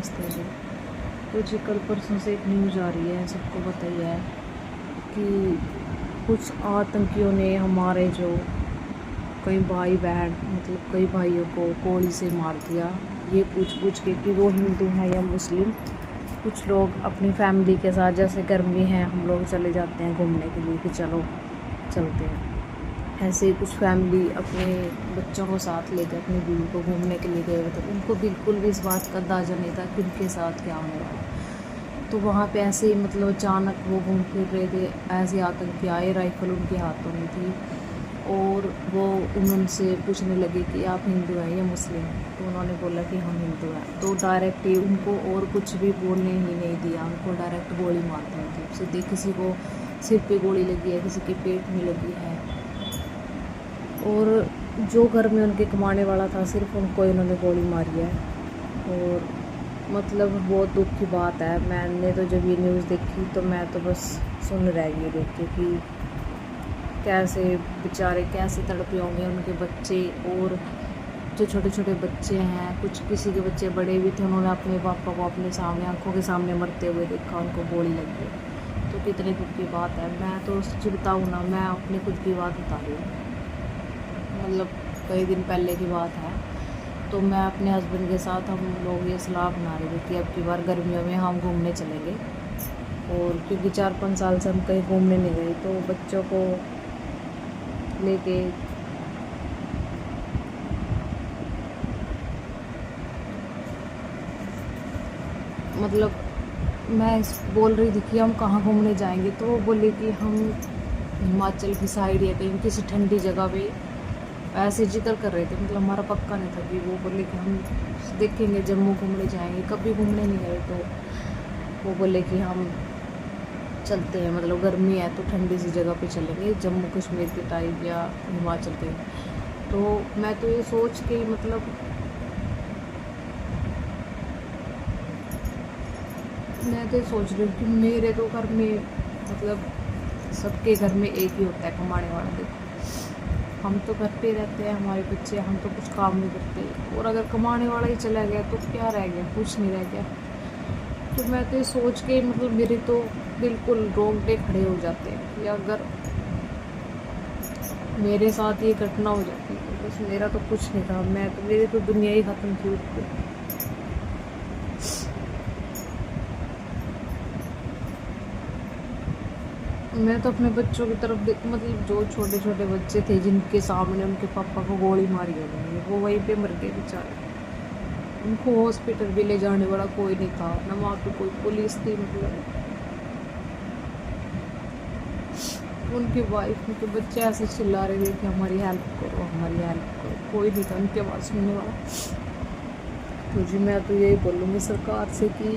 नमस्ते जी। तो जी कल परसों से एक न्यूज़ आ रही है, सबको पता ही है कि कुछ आतंकियों ने हमारे जो कई भाई बहन मतलब कई भाइयों को गोली से मार दिया। ये पूछ के कि वो हिंदू हैं या मुस्लिम। कुछ लोग अपनी फैमिली के साथ, जैसे गर्मी है हम लोग चले जाते हैं घूमने के लिए कि चलो चलते हैं, ऐसे ही कुछ फैमिली अपने बच्चों को साथ लेकर अपनी बीवी को घूमने के लिए गए हुए थे। उनको बिल्कुल भी इस बात का अंदाज़ा नहीं था कि उनके साथ क्या होने वाला। तो वहाँ पे ऐसे ही मतलब अचानक वो घूम फिर रहे थे, ऐसे आतंकी आए, राइफल उनके हाथों में थी और वो उनसे पूछने लगे कि आप हिंदू हैं या मुस्लिम। तो उन्होंने बोला कि हम हिंदू हैं। तो डायरेक्ट ही उनको और कुछ भी बोलने ही नहीं दिया, उनको डायरेक्ट गोली मार दी थी सीधे। किसी को सिर पे गोली लगी है, किसी के पेट में लगी है, और जो घर में उनके कमाने वाला था सिर्फ उनको इन्होंने गोली मारी है। और मतलब बहुत दुख की बात है। मैंने तो जब ये न्यूज़ देखी तो मैं तो बस सुन रह गई देख के कि कैसे बेचारे कैसे तड़पे होंगे उनके बच्चे, और जो छोटे छोटे बच्चे हैं, कुछ किसी के बच्चे बड़े भी थे, उन्होंने अपने पापा को अपने सामने आंखों के सामने मरते हुए देखा, उनको गोली लग गई। तो कितनी दुख की बात है। मैं तो सच्ची बताऊँ ना, मैं अपनी खुद की बात बता रही हूँ, मतलब कई दिन पहले की बात है। तो मैं अपने हस्बैंड के साथ हम लोग ये सलाह बना रहे थे कि अब की बार गर्मियों में हम घूमने चलेंगे। और क्योंकि 4-5 साल से हम कहीं घूमने नहीं गए, तो बच्चों को लेके मतलब मैं बोल रही थी कि हम कहाँ घूमने जाएंगे। तो वो बोले कि हम हिमाचल की साइड या कहीं किसी ठंडी जगह पे ऐसे जिक्र कर रहे थे, मतलब हमारा पक्का नहीं था कि वो बोले कि हम देखेंगे जम्मू घूमने जाएंगे, कभी घूमने नहीं गए। तो वो बोले कि हम चलते हैं, मतलब गर्मी है तो ठंडी सी जगह पे चलेंगे, जम्मू कश्मीर के टाइप या हिमाचल के। तो मैं तो ये सोच के मतलब मैं तो ये सोच रही हूँ कि मेरे तो घर में मतलब सबके घर में एक ही होता है कमाने वाला। देखो हम तो घर पे रहते हैं, हमारे बच्चे, हम तो कुछ काम नहीं करते, और अगर कमाने वाला ही चला गया तो क्या रह गया, कुछ नहीं रह गया। तो मैं तो ये सोच के मतलब मेरे तो बिल्कुल रोंगटे खड़े हो जाते हैं कि अगर मेरे साथ ये घटना हो जाती तो बस मेरा तो कुछ नहीं था, मैं तो मेरी तो दुनिया ही ख़त्म थी उस पर। मैं तो अपने बच्चों की तरफ देख, मतलब जो छोटे छोटे बच्चे थे जिनके सामने उनके पापा को गोली मारी हो गई, वो वहीं पे मर गए बेचारे। उनको हॉस्पिटल भी ले जाने वाला कोई नहीं था, ना वहाँ पे कोई पुलिस थी। मतलब उनकी वाइफ, उनके बच्चे ऐसे चिल्ला रहे थे कि हमारी हेल्प करो, हमारी हेल्प करो, कोई नहीं था उनकी आवाज़ सुनने वाला। तो जी मैं तो यही बोलूँगी सरकार से कि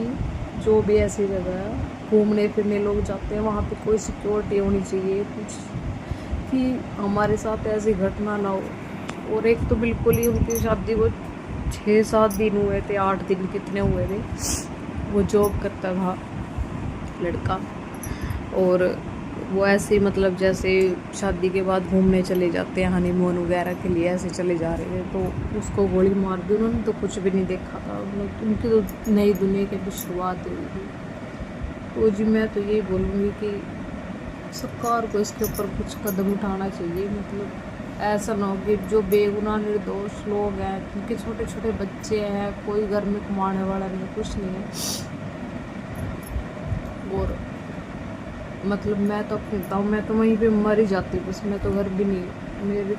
जो भी ऐसी जगह है घूमने फिरने लोग जाते हैं, वहाँ पे कोई सिक्योरिटी होनी चाहिए कुछ, कि हमारे साथ ऐसी घटना ना हो। और एक तो बिल्कुल ही उनकी शादी को 6-7 दिन हुए थे, 8 दिन कितने हुए थे। वो जॉब करता था लड़का, और वो ऐसे मतलब जैसे शादी के बाद घूमने चले जाते हैं हनीमून वगैरह के लिए, ऐसे चले जा रहे थे तो उसको गोली मार दी उन्होंने। तो कुछ भी नहीं देखा था, मतलब उनकी तो नई दुनिया की भी शुरुआत हुई थी। तो जी मैं तो यही बोलूँगी कि सरकार को इसके ऊपर कुछ कदम उठाना चाहिए। मतलब ऐसा ना हो कि जो बेगुनाह निर्दोष लोग हैं, जिनके छोटे छोटे बच्चे हैं, कोई घर में कमाने वाला नहीं, कुछ नहीं है। और मतलब मैं तो अपनी बताऊँ, मैं तो वहीं पे मर ही जाती बस, मैं तो घर भी नहीं, मेरी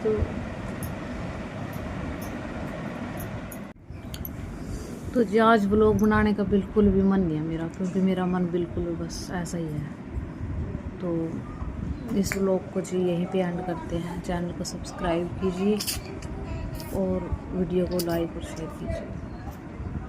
तो जी आज व्लॉग बनाने का बिल्कुल भी मन नहीं है मेरा, क्योंकि मेरा मन बिल्कुल भी बस ऐसा ही है। तो इस व्लॉग को जी यहीं पे एंड करते हैं। चैनल को सब्सक्राइब कीजिए और वीडियो को लाइक और शेयर कीजिए।